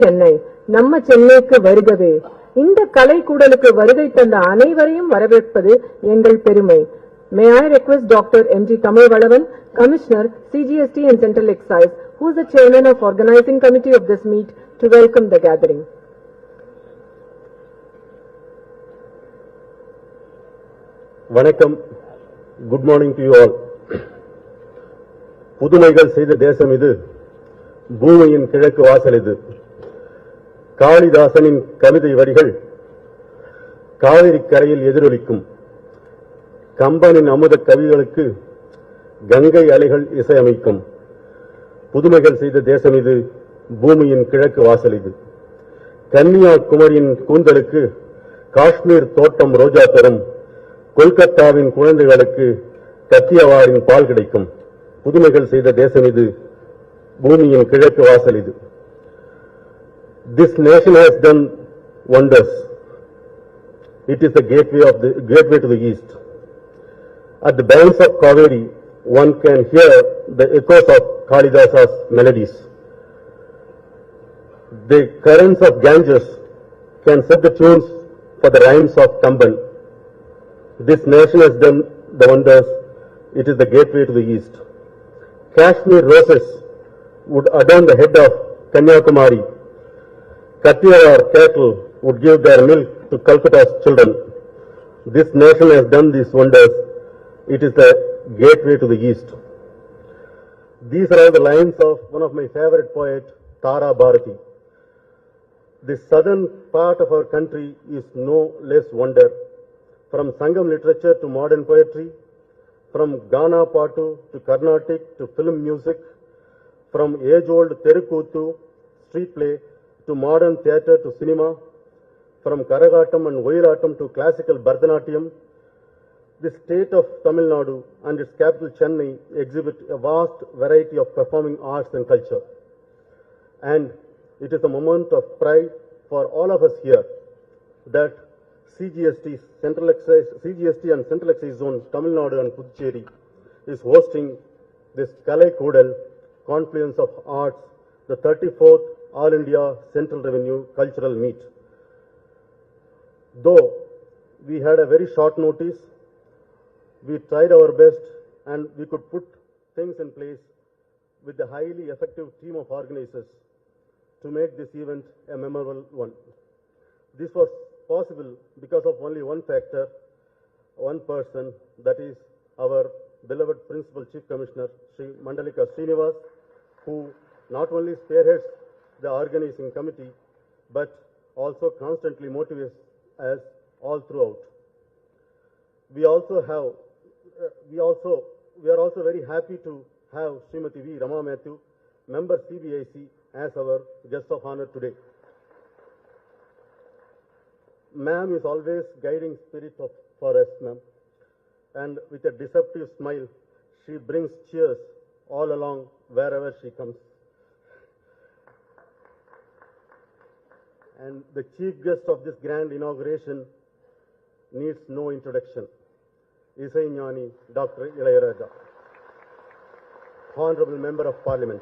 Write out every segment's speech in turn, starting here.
சென்னை நம்ம சென்னைக்கு வருகவே. இந்த கலைக்கூடலுக்கு வருகை தந்த அனைவரையும் வரவேற்பது எங்கள் பெருமை. May I request Dr. M.G. Tamil Valavan, Commissioner, CGST and Central Excise, who is the Chairman of Organizing Committee of this meet, to welcome the gathering. Vanakkam, good morning to you all. புதுமைகள் செய்த தேசம் இது, பூமியின் கிழக்கு வாசல் இது. காளிதாசனின் கவிதை வரிகள் காவிரி கரையில் எதிரொலிக்கும். கம்பனின் அமுத கவிகளுக்கு கங்கை அலைகள் இசையமைக்கும். புதுமைகள் செய்த தேசம் இது, பூமியின் கிழக்கு வாசல் இது. கன்னியாகுமரியின் கூந்தலுக்கு காஷ்மீர் தோட்டம் ரோஜா தரும். கொல்கத்தாவின் குழந்தைகளுக்கு கத்தியவாரின் பால் கிடைக்கும். புதுமைகள் செய்த தேசம் இது, பூமியின் கிழக்கு வாசல் இது. This nation has done wonders. It is the gateway to the east. At the banks of Kaveri, one can hear the echoes of Kalidasa's melodies. The currents of Ganges can set the tunes for the rhymes of Tamban. This nation has done the wonders. It is the gateway to the east. Kashmir roses would adorn the head of Kanyakumari. Kathiawar cattle would give their milk to Calcutta's children. This nation has done these wonders. It is the gateway to the east. These are the lines of one of my favorite poet, Tara Bharati. The southern part of our country is no less wonder. From Sangam literature to modern poetry, from Ghana Patu to Carnatic to film music, from age-old Terukuthu street play to modern theatre to cinema, from Karagatam and Oyiratam to classical Bharatanatyam, the state of Tamil Nadu and its capital Chennai exhibit a vast variety of performing arts and culture. And it is a moment of pride for all of us here that CGST and Central Excise Zone Tamil Nadu and Puducherry is hosting this Kalaikudal Confluence of Arts, the 34th All India Central Revenue Cultural Meet. Though we had a very short notice, we tried our best and we could put things in place with the highly effective team of organizers to make this event a memorable one. This was possible because of only one factor, one person, that is our beloved Principal Chief Commissioner, Sri Mandalika Srinivas, who not only spearheads the organizing committee, but also constantly motivates us all throughout. We are also very happy to have Srimati V. Rama Matthew, member CBIC, as our guest of honor today. Ma'am is always guiding spirit for us, ma'am. And with a deceptive smile, she brings cheers all along wherever she comes. And the chief guest of this grand inauguration needs no introduction. Isai Gnani, Dr. Ilayaraja, Honorable Member of Parliament.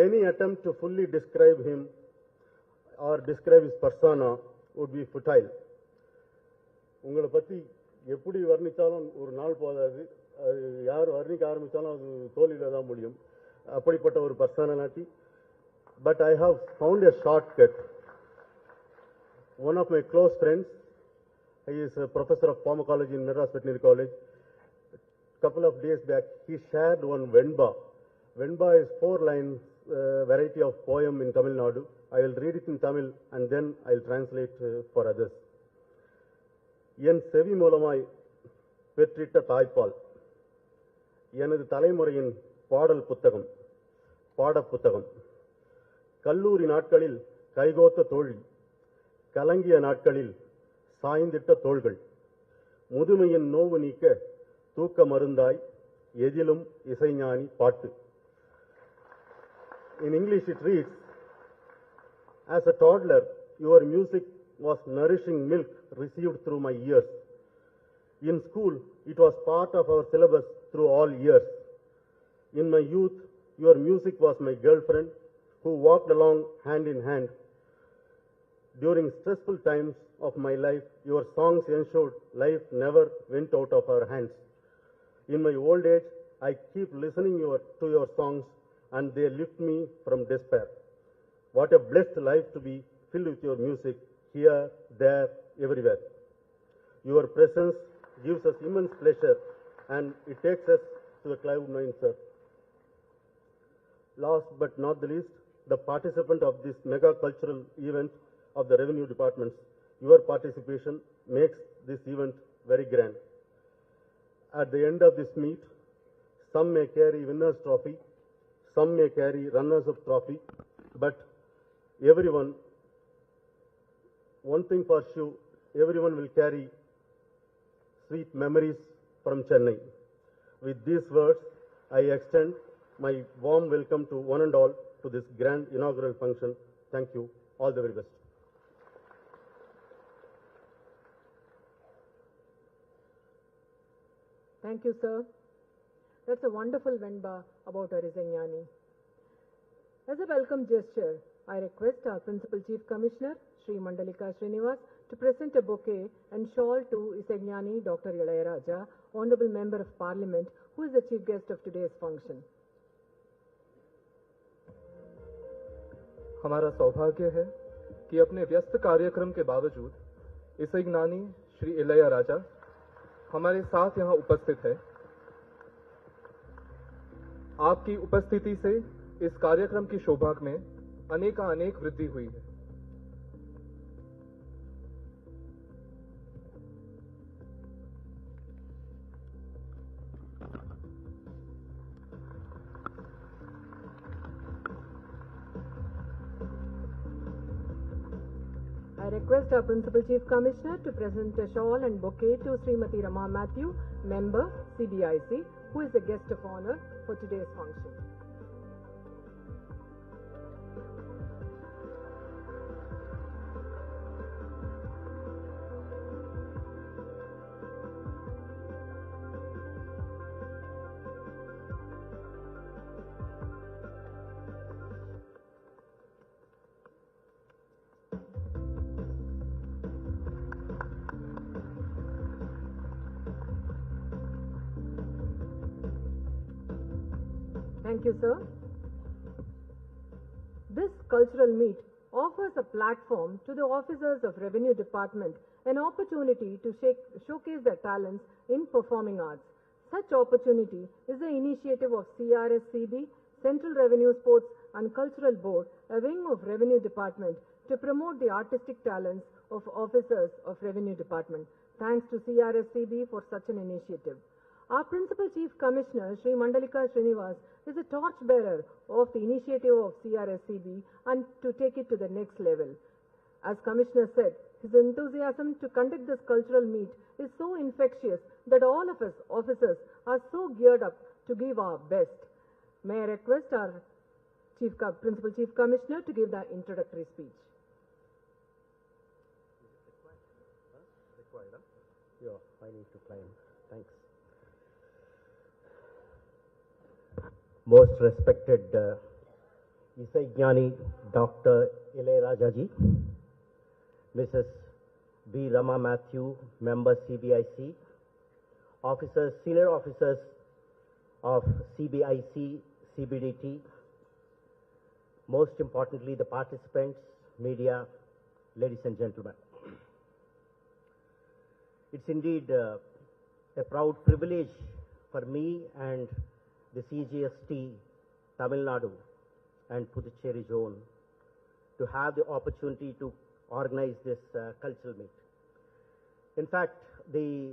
Any attempt to fully describe him or describe his persona would be futile. உங்களை பற்றி எப்படி வர்ணித்தாலும் ஒரு நாள் போதாது. யார் வர்ணிக்க ஆரம்பித்தாலும் அது தோல்வியில் தான் முடியும். அப்படிப்பட்ட ஒரு personality. But I have found a shortcut. One of my close friends, he is a professor of pharmacology in Madras Veterinary College. A couple of days back, he shared one Venba. Venba is 4 lines variety of poem in Tamil Nadu. I will read it in Tamil and then I will translate for others. என் செவி மூலமாய் பெற்றிட்ட தாய்ப்பால், எனது தலைமுறையின் பாடல் புத்தகம், பாடப்புத்தகம். கல்லூரி நாட்களில் கைகோத்த தோழி, கலங்கிய நாட்களில் சாய்ந்திட்ட தோள்கள், முதுமையின் நோவு நீக்க தூக்க மருந்தாய் எதிலும் இசைஞானி பாட்டு. In English it reads, as a toddler, your music was nourishing milk received through my ears. In school, it was part of our syllabus through all years. In my youth, Your music was my girlfriend who walked along hand in hand. During stressful times of my life, your songs ensured life never went out of our hands. In my old age, I keep listening to your songs and they lift me from despair. What a blessed life to be filled with your music here, there, everywhere. Your presence gives us immense pleasure and it takes us to the cloud nine, sir. Last but not the least, the participant of this mega cultural event of the revenue departments. Your participation makes this event very grand. At the end of this meet, some may carry winner's trophy, some may carry runners-up trophy, but everyone, one thing for sure, everyone will carry sweet memories from Chennai. With these words, I extend my warm welcome to one and all to this grand inaugural function. Thank you. All the very best. Thank you, sir. That's a wonderful Venba about our Isegnani. As a welcome gesture, I request our Principal Chief Commissioner, Sri Mandalika Srinivas, to present a bouquet and shawl to Isegnani Dr. Ilayaraja, Honorable Member of Parliament, who is the chief guest of today's function. हमारा सौभाग्य है कि अपने व्यस्त कार्यक्रम के बावजूद इसेग्नानी श्री इलैयाराजा हमारे साथ यहाँ उपस्थित है। आपकी उपस्थिति से इस कार्यक्रम की शोभा में अनेक वृद्धि हुई है। I request our Principal Chief Commissioner to present a shawl and bouquet to Srimati Rama Matthew, Member, CBIC, who is the guest of honor for today's function. Thank you, sir. This cultural meet offers a platform to the officers of Revenue Department, an opportunity to showcase their talents in performing arts. Such opportunity is the initiative of CRSCB, Central Revenue Sports and Cultural Board, a wing of Revenue Department, to promote the artistic talents of officers of Revenue Department. Thanks to CRSCB for such an initiative. Our Principal Chief Commissioner, Sri Mandalika Srinivas, is a torchbearer of the initiative of CRSCB and to take it to the next level. As Commissioner said, his enthusiasm to conduct this cultural meet is so infectious that all of us officers are so geared up to give our best. May I request our Principal Chief Commissioner to give the introductory speech. Yeah, I need to climb. Thanks. Most respected Isegnani Dr. Ilayaraja ji, Mrs. B. Rama Matthew, Member CBIC, officers, senior officers of CBIC, CBDT, most importantly the participants, media, ladies and gentlemen. It's indeed a proud privilege for me and the CGST, Tamil Nadu and Puducherry zone to have the opportunity to organize this cultural meet. In fact, the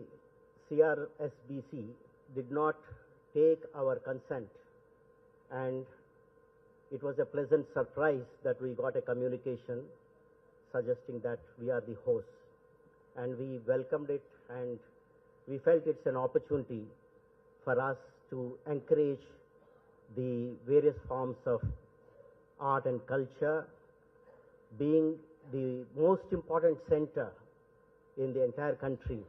CRSBC did not take our consent, and it was a pleasant surprise that we got a communication suggesting that we are the hosts, and we welcomed it, and we felt it's an opportunity for us to encourage the various forms of art and culture, being the most important center in the entire country.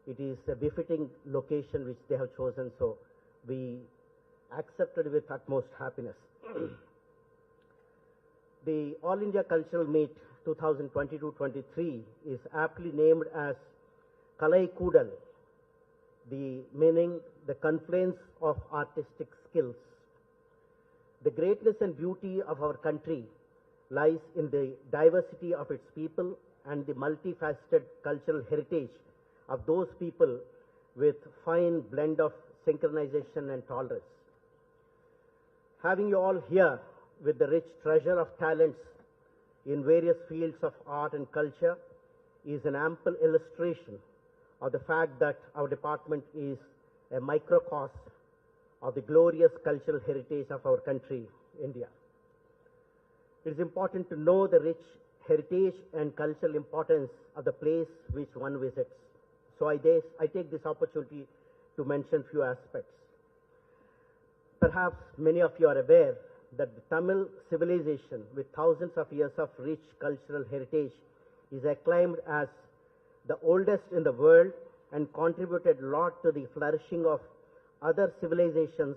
It is a befitting location which they have chosen, so we accepted with utmost happiness. The All India Cultural Meet 2022-23 is aptly named as Kalai Kudal, the meaning the confluence of artistic skills. The greatness and beauty of our country lies in the diversity of its people and the multifaceted cultural heritage of those people with fine blend of synchronization and tolerance. Having you all here with the rich treasure of talents in various fields of art and culture is an ample illustration of the fact that our department is a microcosm of the glorious cultural heritage of our country, India. It is important to know the rich heritage and cultural importance of the place which one visits. So I take this opportunity to mention few aspects. Perhaps many of you are aware that the Tamil civilization, with thousands of years of rich cultural heritage, is acclaimed as the oldest in the world and contributed a lot to the flourishing of other civilizations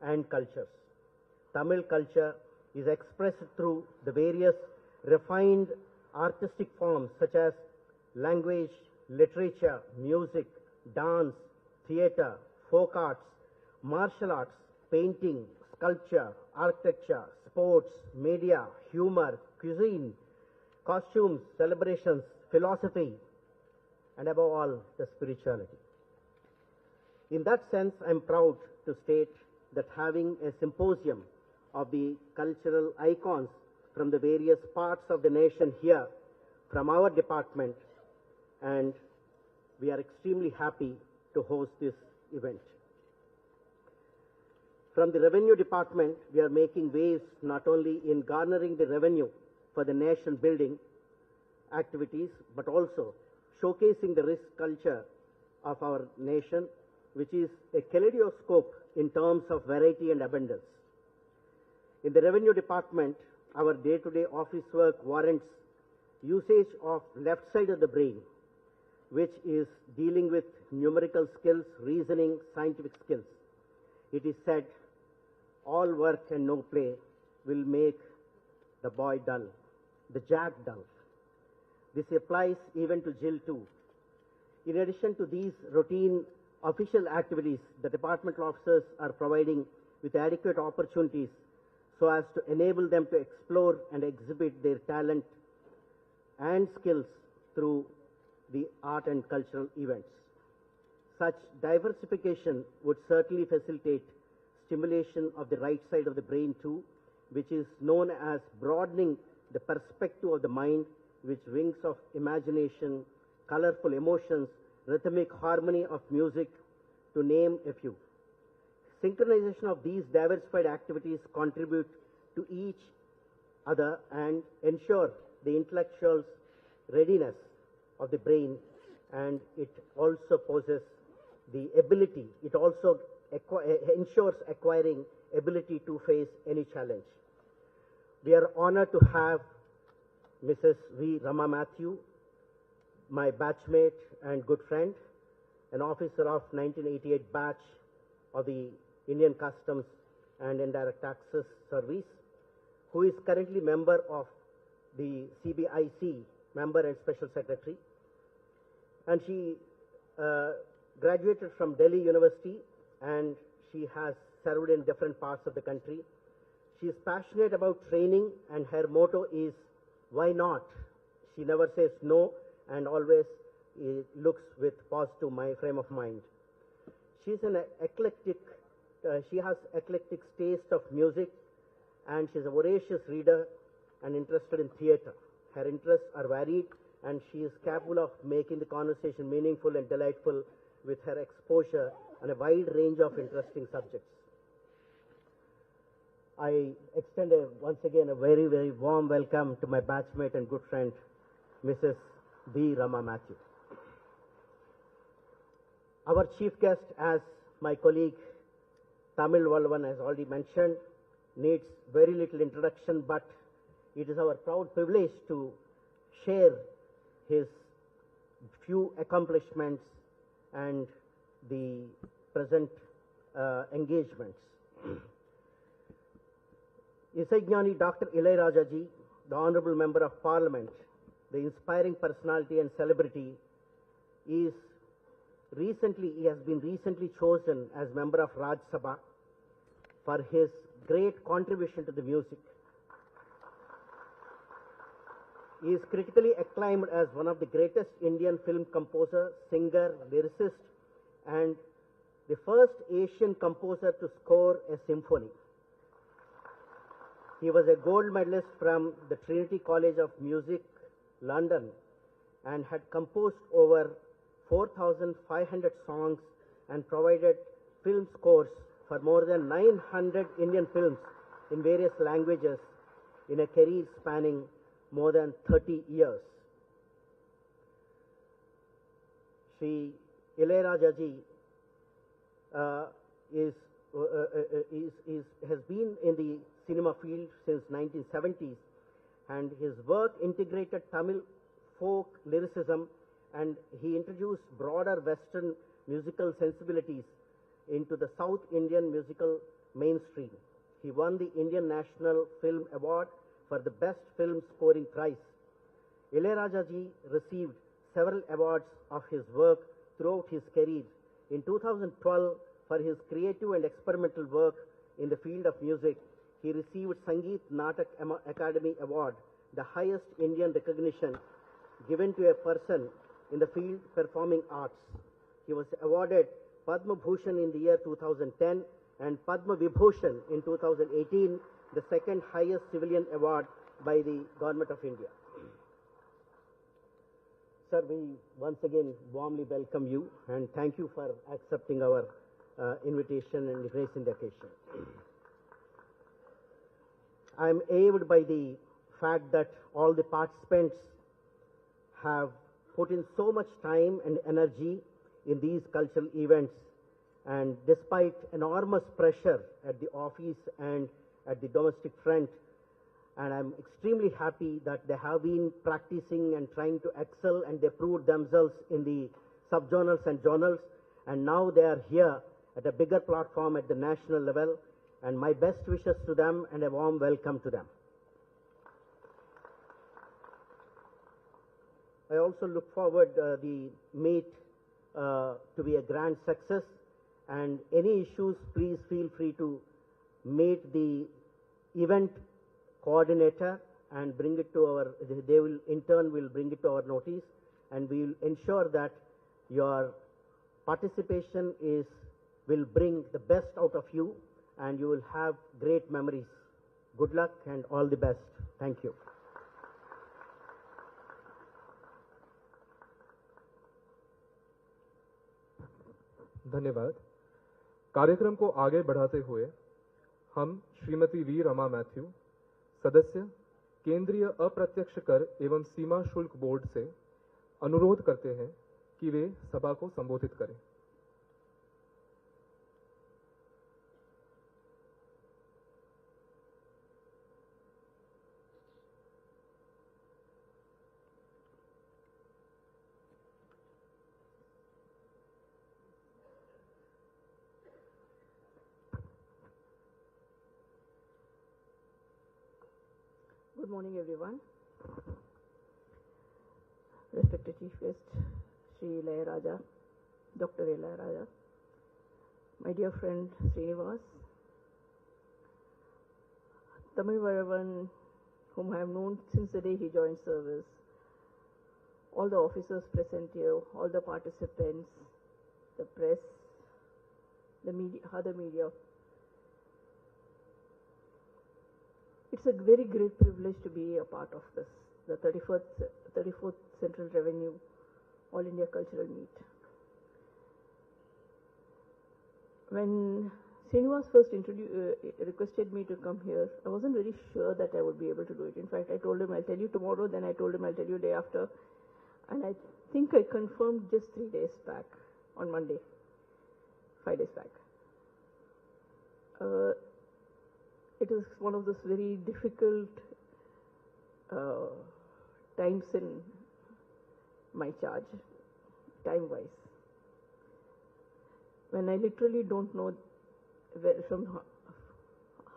and cultures. Tamil culture is expressed through the various refined artistic forms such as language, literature, music, dance, theatre, folk arts, martial arts, painting, sculpture, architecture, sports, media, humor, cuisine, costumes, celebrations, philosophy, and above all, the spirituality. In that sense, I am proud to state that having a symposium of the cultural icons from the various parts of the nation here from our department, and we are extremely happy to host this event. From the revenue department, we are making waves not only in garnering the revenue for the nation building activities, but also showcasing the rich culture of our nation, which is a kaleidoscope in terms of variety and abundance. In the revenue department, our day-to-day office work warrants usage of left side of the brain, which is dealing with numerical skills, reasoning, scientific skills. It is said, all work and no play will make the boy dull, the jack dull. This applies even to Jill too. In addition to these routine official activities, the departmental officers are providing with adequate opportunities so as to enable them to explore and exhibit their talent and skills through the art and cultural events. Such diversification would certainly facilitate stimulation of the right side of the brain too, which is known as broadening the perspective of the mind, which wings of imagination, colorful emotions, rhythmic harmony of music, to name a few. Synchronization of these diversified activities contribute to each other and ensure the intellectual readiness of the brain, and it also possesses the ability, it also ensures acquiring ability to face any challenge. We are honored to have Mrs. V. Rama Matthew, my batchmate and good friend, an officer of 1988 batch of the Indian Customs and Indirect Taxes Service, who is currently member of the CBIC, member and special secretary. And she graduated from Delhi University, and she has served in different parts of the country. She is passionate about training, and her motto is, why not? She never says no, and always looks with positive frame of mind. She's an eclectic, she has eclectic taste of music, and she's a voracious reader and interested in theatre. Her interests are varied, and she is capable of making the conversation meaningful and delightful with her exposure on a wide range of interesting subjects. I extend once again a very, very warm welcome to my batchmate and good friend, Mrs. B. Rama Matthew. Our chief guest, as my colleague Tamil Valavan has already mentioned, needs very little introduction, but it is our proud privilege to share his few accomplishments and the present engagements. Isaignani Dr. Ilayaraja ji, the Honorable Member of Parliament, the inspiring personality and celebrity, he has been recently chosen as member of Raj Sabha for his great contribution to the music. He is critically acclaimed as one of the greatest Indian film composer, singer, lyricist, and the first Asian composer to score a symphony. He was a gold medalist from the Trinity College of Music, London, and had composed over 4,500 songs and provided film scores for more than 900 Indian films in various languages in a career spanning more than 30 years. Shri Ilayaraja ji has been in the cinema field since 1970s, and his work integrated Tamil folk lyricism, and he introduced broader Western musical sensibilities into the South Indian musical mainstream. He won the Indian National Film Award for the Best Film Scoring Prize. Ilayaraja ji received several awards of his work throughout his career. In 2012, for his creative and experimental work in the field of music, he received Sangeet Natak Academy Award, the highest Indian recognition given to a person in the field performing arts. He was awarded Padma Bhushan in the year 2010 and Padma Vibhushan in 2018, the second highest civilian award by the Government of India. Sir, we once again warmly welcome you and thank you for accepting our invitation and gracing the occasion. I am awed by the fact that all the participants have put in so much time and energy in these cultural events, and despite enormous pressure at the office and at the domestic front, and I'm extremely happy that they have been practicing and trying to excel, and they proved themselves in the sub-journals and journals, and now they are here at a bigger platform at the national level, and my best wishes to them and a warm welcome to them. I also look forward the meet to be a grand success, and any issues, please feel free to meet the event coordinator and bring it to our, they will in turn will bring it to our notice, and we will ensure that your participation will bring the best out of you, and you will have great memories. Good luck and all the best. Thank you. धन्यवाद। कार्यक्रम को आगे बढ़ाते हुए हम Shrimati we Rama Matthew, सदस्य केंद्रीय अप्रत्यक्ष कर एवं सीमा शुल्क बोर्ड से अनुरोध करते हैं कि वे सभा को संबोधित करें। Good morning, everyone. Respected Chief Guest, Shri Ilayaraja, Dr. Ilayaraja, my dear friend Srinivas, Tamil Varavan, whom I have known since the day he joined service, all the officers present here, all the participants, the press, the media, other media. It's a very great privilege to be a part of this, the 34th Central Revenue All India Cultural Meet. When Srinivas first requested me to come here, I wasn't very sure that I would be able to do it. In fact, I told him I'll tell you tomorrow, then I told him I'll tell you day after. And I think I confirmed just 3 days back, on Monday, 5 days back. It is one of those very difficult times in my charge, time-wise, when I literally don't know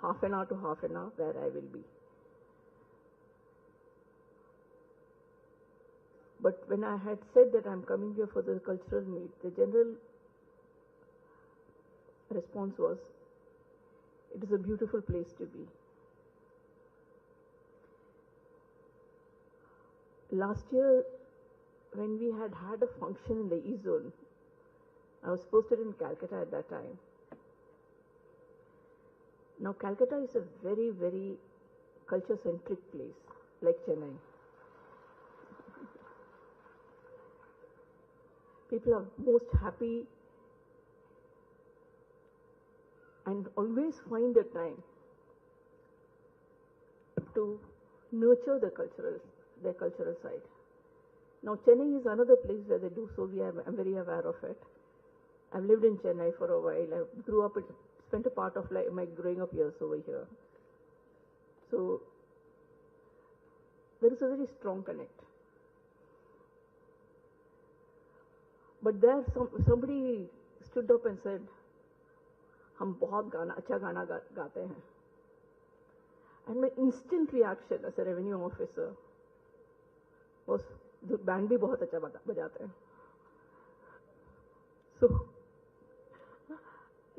half an hour to half an hour where I will be. But when I had said that I'm coming here for the cultural meet, the general response was, it is a beautiful place to be. Last year, when we had a function in the East Zone, I was posted in Calcutta at that time. Now, Calcutta is a very, very culture-centric place, like Chennai. People are most happy and always find the time to nurture their cultural side. Now, Chennai is another place where they do so. I'm very aware of it. I've lived in Chennai for a while. I grew up, spent a part of my growing up years over here. So, there is a very strong connect. But there, somebody stood up and said, "हम बहुत अच्छा गाना गाते हैं." And my instant reaction as a revenue officer was, the band भी बहुत अच्छा बजाते हैं. So,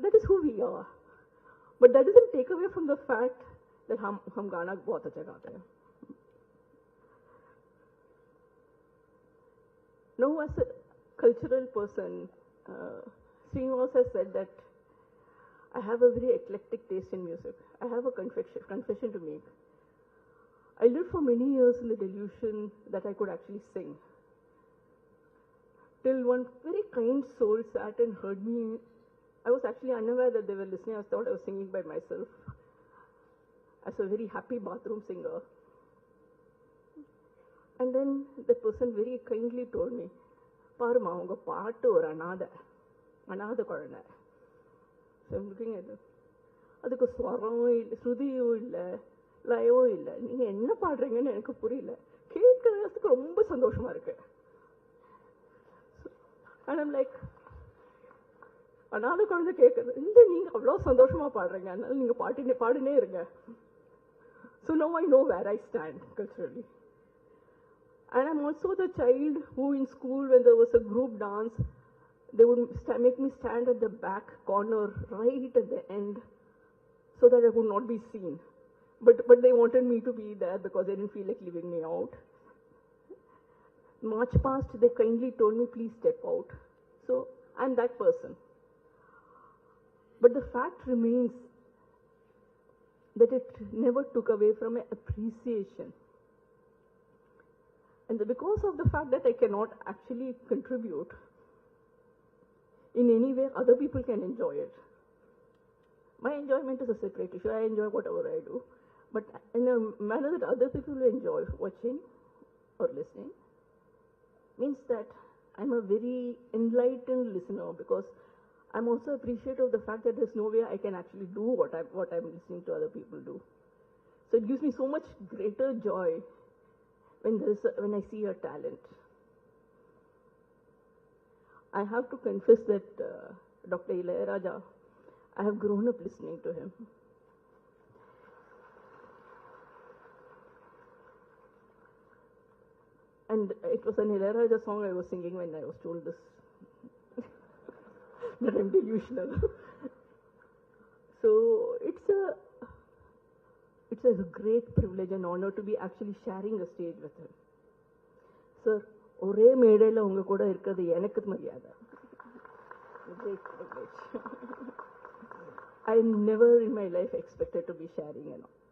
that is who we are. But that doesn't take away from the fact that हम गाना बहुत अच्छा गाते हैं. Now, as a cultural person, Srinivas has said that I have a very eclectic taste in music. I have a confession to make. I lived for many years in the delusion that I could actually sing. Till one very kind soul sat and heard me. I was actually unaware that they were listening. I thought I was singing by myself as a very happy bathroom singer. And then the person very kindly told me, "Parma, unga paattu or anada kuழந்தை." So I'm looking at it. அதுக்கு ஸ்வரமும் இல்லை, ஸ்ருதியும் இல்லை, லயவும் இல்லை. நீங்க என்ன பாடுறீங்கன்னு எனக்கு புரியல. கேட்கறதுக்கு ரொம்ப சந்தோஷமா இருக்கு. And I'm like, அனாதை குழந்தை கேட்கறது இல்லை, நீங்க அவ்வளவு சந்தோஷமா பாடுறீங்க, அதனால நீங்க பாடினே இருங்க. So now I know where I stand culturally. And I'm also the child who in school, when there was a group dance, they would make me stand at the back corner right at the end so that I would not be seen. But they wanted me to be there because they didn't feel like leaving me out. March past, they kindly told me, "Please step out." So I'm that person. But the fact remains that it never took away from my appreciation. And because of the fact that I cannot actually contribute in any way, other people can enjoy it. My enjoyment is a separate issue. I enjoy whatever I do. But in a manner that other people will enjoy watching or listening means that I'm a very enlightened listener, because I'm also appreciative of the fact that there's no way I can actually do what I'm listening to other people do. So it gives me so much greater joy when I see a talent. I have to confess that Dr. Ilayaraja, I have grown up listening to him. And it was an Ilayaraja song I was singing when I was told this, that I'm delusional. So it's a great privilege and honor to be actually sharing a stage with him. Sir, ஒரே மேடையில் உங்க கூட இருக்கிறது எனக்கு மரியாதை. Great privilege. I never in my life expected to be sharing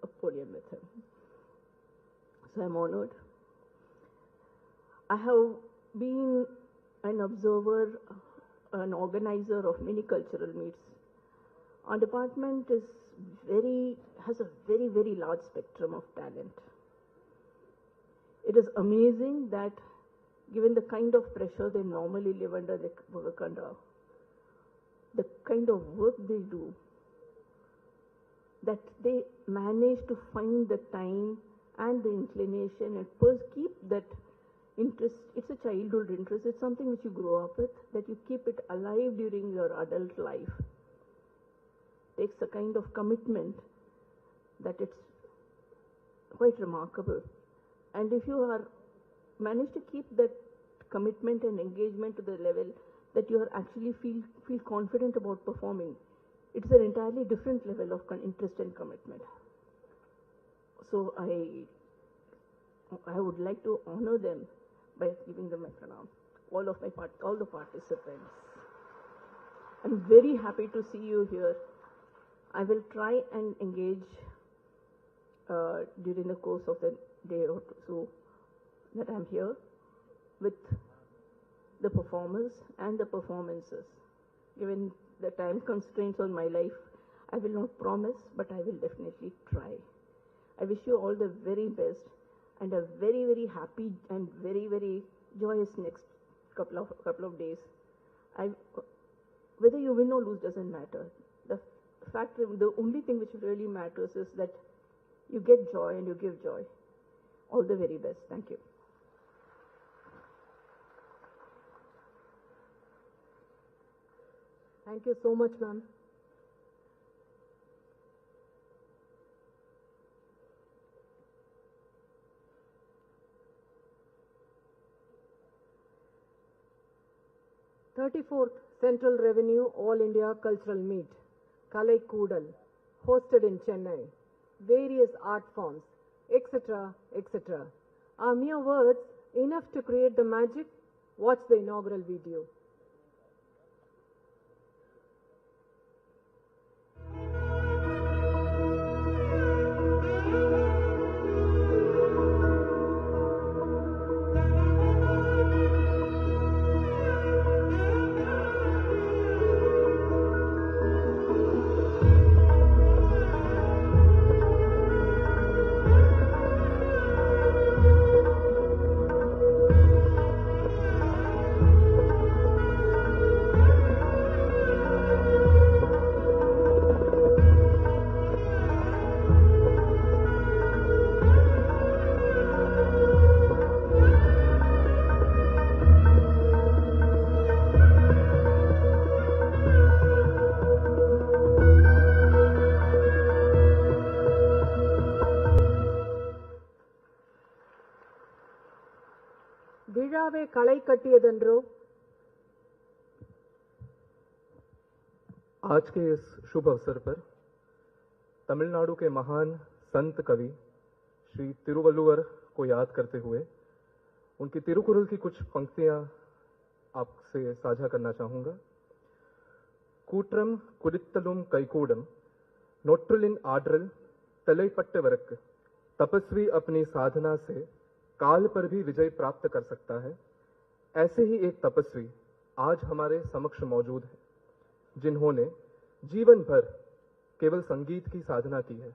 a podium with him. So I'm honored. I have been an observer, an organizer of many cultural meets. Our department has a very, very large spectrum of talent. It is amazing that given the kind of pressure they normally live under, they work under, the kind of work they do, that they manage to find the time and the inclination and keep that interest. It's a childhood interest. It's something which you grow up with, that you keep it alive during your adult life. Takes a kind of commitment that it's quite remarkable. And if you are managed to keep that commitment and engagement to the level that you are actually feel confident about performing, it's an entirely different level of interest and commitment. So I would like to honor them by giving them a pranam, all the participants. I'm very happy to see you here. I will try and engage during the course of the day or so that I'm here with the performers and the performances. Given the time constraints on my life, I will not promise, but I will definitely try. I wish you all the very best and a very, very happy and very, very joyous next couple of days. Whether you win or lose doesn't matter. The only thing which really matters is that you get joy and you give joy. All the very best. Thank you. Thank you so much, ma'am. "34th Central Revenue All India Cultural Meet, Kollywood, hosted in Chennai, various art forms, etc., etc. Are mere words enough to create the magic? Watch the inaugural video." விழாவே களை கட்டியதென்றோ? आज के इस शुभ अवसर पर तमिलनाडु के महान संत कवि श्री तिरुवल्लुवर को याद करते हुए उनकी तिरुकुरल की कुछ पंक्तियां आपसे साझा करना चाहूंगा। கூற்றம் குடித்தலும் கைகூடம் நொற்றலின் आड्रल तलैपट्टवरक तपस्वी अपनी साधना से काल पर भी विजय प्राप्त कर सकता है। ऐसे ही एक तपस्वी आज हमारे समक्ष मौजूद है, जिन्होंने जीवन भर केवल संगीत की साधना की है।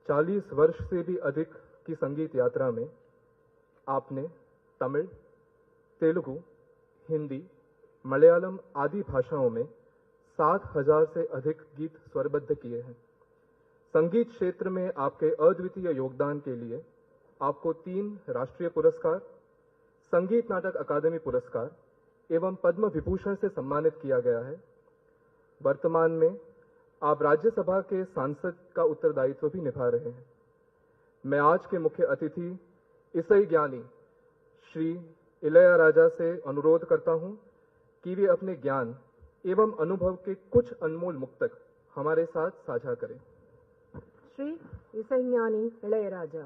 40 वर्ष से भी अधिक की संगीत यात्रा में आपने तमिल, तेलुगु, हिंदी, मलयालम आदि भाषाओं में 7,000 से अधिक गीत स्वरबद्ध किए हैं। संगीत क्षेत्र में आपके अद्वितीय योगदान के लिए आपको 3 राष्ट्रीय पुरस्कार, संगीत नाटक अकादमी पुरस्कार एवं पद्म विभूषण से सम्मानित किया गया है। वर्तमान में आप राज्यसभा के सांसद का उत्तरदायित्व भी निभा रहे हैं। मैं आज के मुख्य अतिथि ईसाई ज्ञानी श्री इलैयाराजा से अनुरोध करता हूं कि वे अपने ज्ञान एवं अनुभव के कुछ अनमोल मुक्तक हमारे साथ साझा करें। Sri Isaignani Ilayaraja.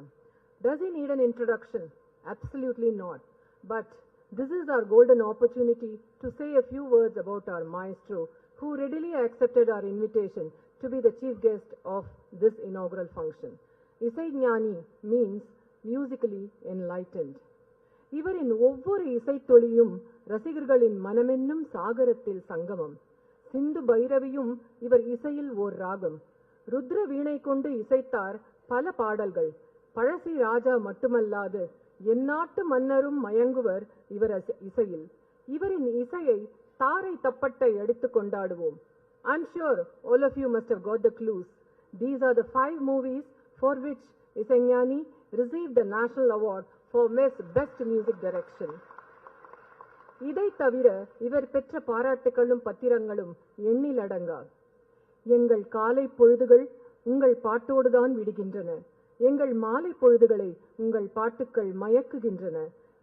Does he need an introduction? Absolutely not. But this is our golden opportunity to say a few words about our maestro, who readily accepted our invitation to be the chief guest of this inaugural function. Isaignani means musically enlightened. இவரின் ஒவ்வொரு இசைத்தொழியும் ரசிகர்களின் மனமென்னும் சாகரத்தில் சங்கமம். சிந்து பைரவியும் இவர் இசையில் ஓர் ராகம். ருத்ர வீணை கொண்டு இசைத்தார் பல பாடல்கள். பழசி ராஜா மட்டுமல்லாது எந்நாட்டு மன்னரும் மயங்குவர் இவர் இசையில். இவரின் இசையை தாரை தப்பட்டை எடுத்து கொண்டாடுவோம். I'm sure all of you must have got the clues. These are the 5 movies for which Isaignani received the National Award for Best Music Direction. இதை தவிர இவர் பெற்ற பாராட்டுகளும் பத்திரங்களும் எண்ணிலடங்கா. எங்கள் காலை பொழுதுகள் உங்கள் பாட்டோடுதான் விடுகின்றன. எங்கள் மாலை பொழுதுகளை உங்கள் பாட்டுக்கள் மயக்குகின்றன.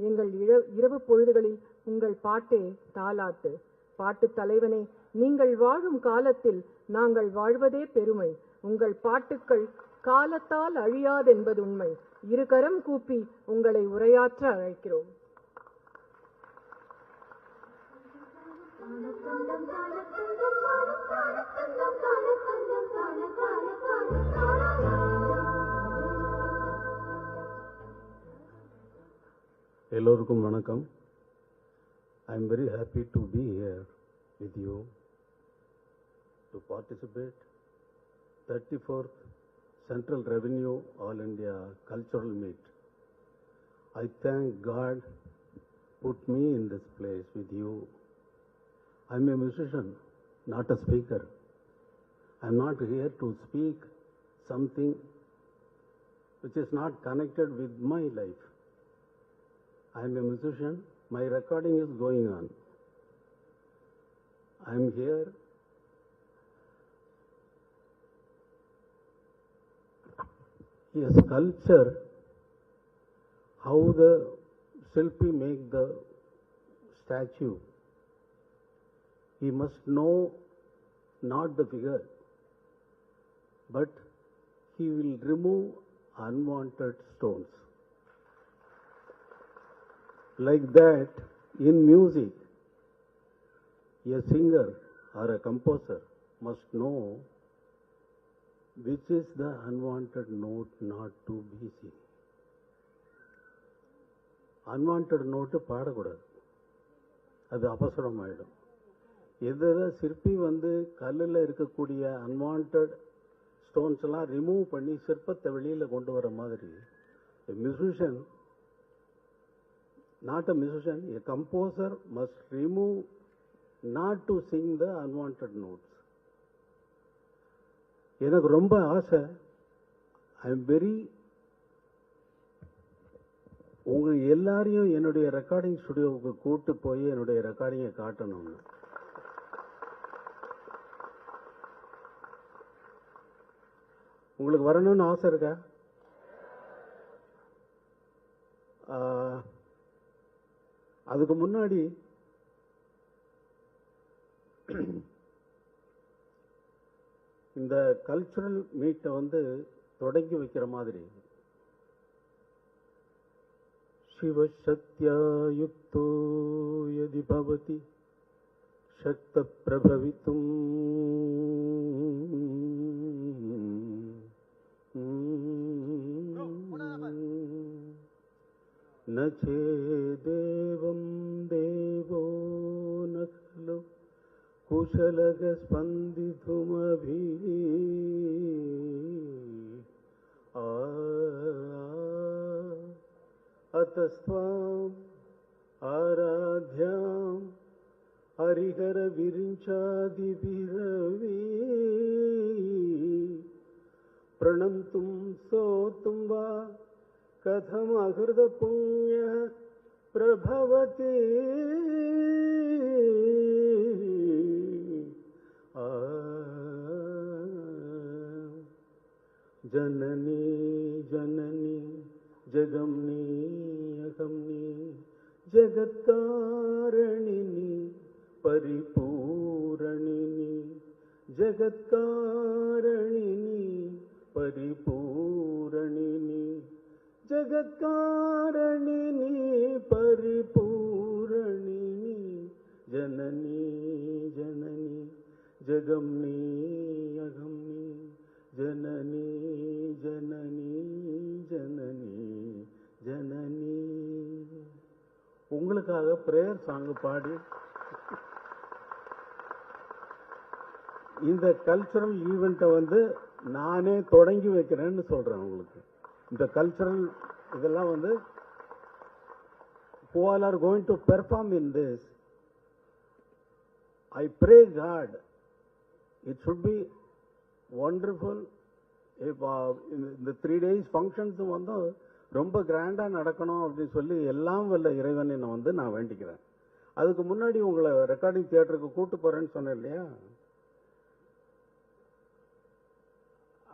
எங்கள் இரவு பொழுதுகளில் உங்கள் பாட்டே தாலாட்டு. பாட்டுத் தலைவனே, நீங்கள் வாழும் காலத்தில் நாங்கள் வாழ்வதே பெருமை. உங்கள் பாட்டுக்கள் காலத்தால் அழியாதென்பது உண்மை. இருகரம் கூப்பி உங்களை உரையாற்ற அழைக்கிறோம். எல்லோருக்கும் வணக்கம். I am very happy to be here with you to participate 34th Central Revenue All India Cultural Meet. I thank God put me in this place with you. I am a musician, not a speaker. I am not here to speak something which is not connected with my life. I am a musician. My recording is going on. I am here a sculpture, how the Shilpi make the statue. He must know not the figure, but he will remove unwanted stones. Like that, in music, a singer or a composer must know which is the unwanted note not to be seen. Unwanted note பாடக்கூடாது, அது அபசரமாயிடும். எது சிற்பி கல்லில் இருக்கக்கூடிய unwanted stones எல்லாம் remove பண்ணி சிற்பத்தை வெளியில் கொண்டு வர மாதிரி musician, not a musician, a composer must remove not to sing the unwanted notes. எனக்கு ரொம்ப ஆசை, ஐ எம் வெரி, உங்க எல்லாரையும் என்னுடைய ரெக்கார்டிங் ஸ்டுடியோவுக்கு கூட்டு போய் என்னுடைய ரெக்கார்டிங்கை காட்டணும்னு. உங்களுக்கு வரணும்னு ஆசை இருக்கா? அதுக்கு முன்னாடி இந்த கல்ச்சுரல் மீட்டை தொடங்கி வைக்கிற மாதிரி சிவசத்யாயுக்தோ யதி பவதி சக்த பிரபவித்தும் न चेदेवं देवो न खलु कुशलग स्पन्दितुमभि अतस्त्वाम् आराध्यां हरिहर विरिञ्चादिभिरवि प्रणन्तुं स्तोतुं वा कथम अहृद पुण्य प्रभवति जननी जननी जगमनी अगमनी जगत्कारणिनी परिपूरणिनी जगत्कारणिनी परिपूरणिनी जगत्कारणिनी परिपूरणिनी जननी जननी जगमनी अगमनी जननी जननी जननी जननी. உங்களுக்காக பிரேயர் சாங் பாடி இந்த கல்ச்சரல் ஈவெண்ட்டை நானே தொடங்கி வைக்கிறேன்னு சொல்றேன். உங்களுக்கு இந்த கல்ச்சரல் இதெல்லாம் who all are going to perform in this, I pray God it should be wonderful. if இந்த 3 days functions ரொம்ப கிராண்டா நடக்கணும் அப்படின்னு சொல்லி எல்லாம் வல்ல இறைவனை நான் வேண்டிக்கிறேன். அதுக்கு முன்னாடி உங்களை ரெக்கார்டிங் தியேட்டருக்கு கூட்டு போறேன்னு சொன்னேன் இல்லையா,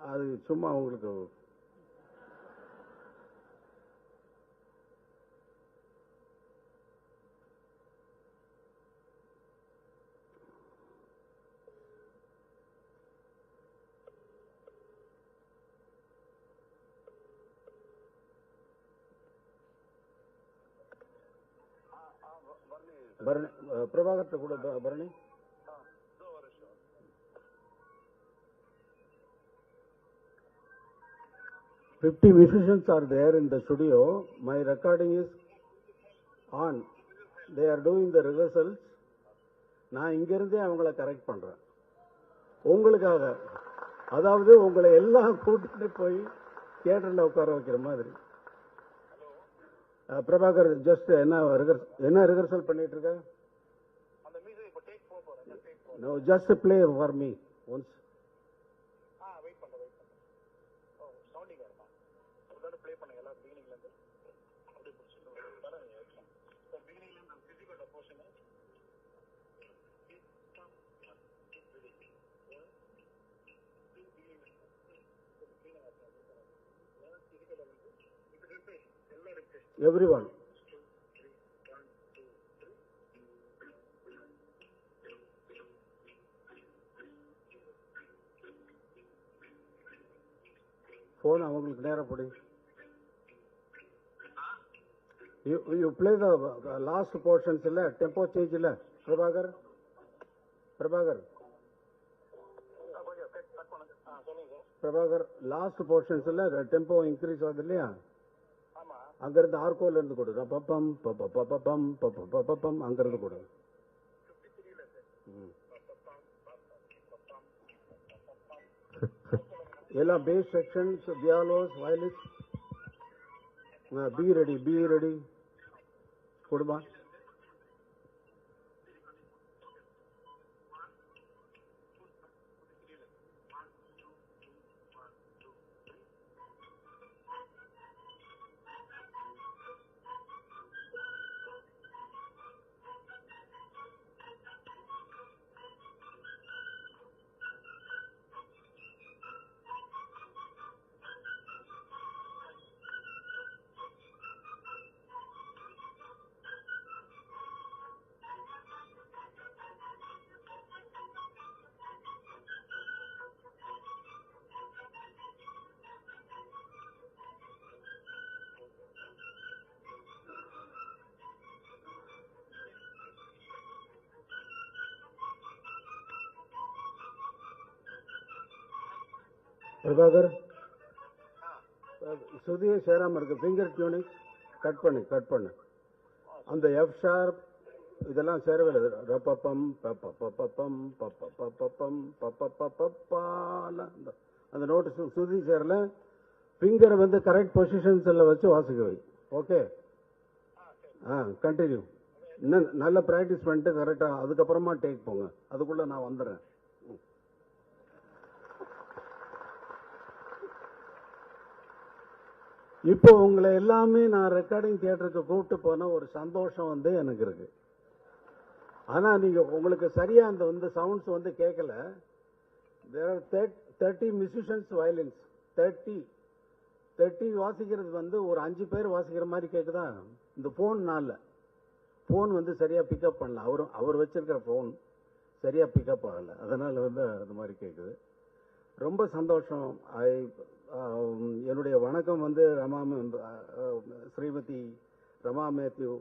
அது சும்மா உங்களுக்கு பிரபாகர்ட்ட கூட Bharani. "50 musicians are there in the studio. My recording is on. They are doing the rehearsals. நான் இங்கிருந்தே அவங்கள கரெக்ட் பண்றேன் உங்களுக்காக. அதாவது உங்களை எல்லாம் கூட்டிட்டு போய் தியேட்டர்ல உட்கார வைக்கிற மாதிரி. பிரபாகர் ஜஸ்ட் என்ன ரிஹர்சல் பண்ணிட்டு இருக்க? No, just play for me once. Wait பண்றேன். ஓ சவுண்டிங் வரமா? அதோட ப்ளே பண்ணுங்க எல்லாரும் பிகினிங்ல இருந்து அப்படியே புடிச்சிட்டு வரேன். சோ பிகினிங்ல இருந்து நான் பிசிக்கல் போர்ஷன் everyone. Phone அவங்களுக்கு நேரா போடு. You play the last portions இல்ல, tempo change இல்ல பிரபாகர். பிரபாகர் லாஸ்ட் போர்ஷன்ஸ் இல்ல டெம்போ இன்க்ரீஸ் ஆகுது இல்லையா? அங்க இருந்து ஆர்கோல இருந்து கொடு. பப்பம் பப்பம் பப்பம் அங்க இருந்து கொடு. எல்லாம் bass sections, violas, violins. Be ready கொடுமா. பிரபாகர் சுதியை சேராம இருக்கு. ஃபிங்கர் டியூனிங் கட் பண்ணு. அந்த எஃப் ஷார்ப் இதெல்லாம் சேரவே இல்லை. ரப்பப்பம் பப்பப்பப்பம் பப்பப்பப்பம் பப்பப்பப்பப்பால அந்த நோட்டு சுதி சேரல. ஃபிங்கரை வந்து கரெக்ட் பொசிஷன்ஸ்ல வச்சு வாசிக்க வை. Okay, continue. இன்னும் நல்ல பிராக்டிஸ் பண்ணிட்டு கரெக்டா அதுக்கப்புறமா டேக் போங்க. அதுக்குள்ள நான் வந்துடுறேன். இப்போ உங்களை எல்லாமே நான் ரெக்கார்டிங் தியேட்டருக்கு கூப்பிட்டு போன ஒரு சந்தோஷம் வந்து எனக்கு இருக்கு. ஆனா நீங்க உங்களுக்கு சரியா அந்த வந்து சவுண்ட்ஸ் வந்து கேட்கல. There are 30 musicians violins. 30 வாசிக்கிறது வந்து ஒரு 5 பேர் வாசிக்கிற மாதிரி கேக்குதா? இந்த போன் வந்து சரியா பிக்கப் பண்ணல. அவர் வச்சிருக்கிற போன் சரியா பிக்கப் ஆகல. அதனால வந்து அது மாதிரி கேக்குது. ரொம்ப சந்தோஷம். என்னுடைய வணக்கம் வந்து Shrimati Rama Mathew,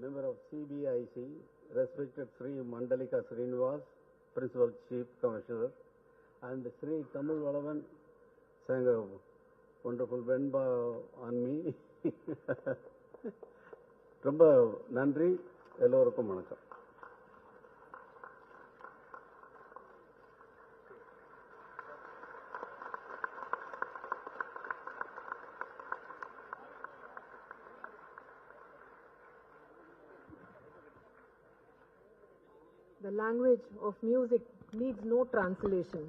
member of CBIC, respected Shri Mandalika Srinivas, principal chief commissioner, and Shri Tamil Valavan sang a wonderful venba on me. ரொம்ப நன்றி. எல்லோருக்கும் வணக்கம். The language of music needs no translation.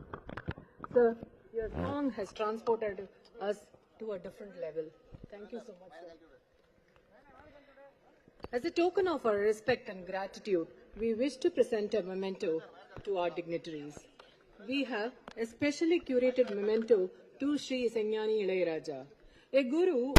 Sir, your song has transported us to a different level. Thank you so much, sir. As a token of our respect and gratitude, we wish to present a memento to our dignitaries. We have a specially curated memento to Sri Sengyani Ilayaraja, a guru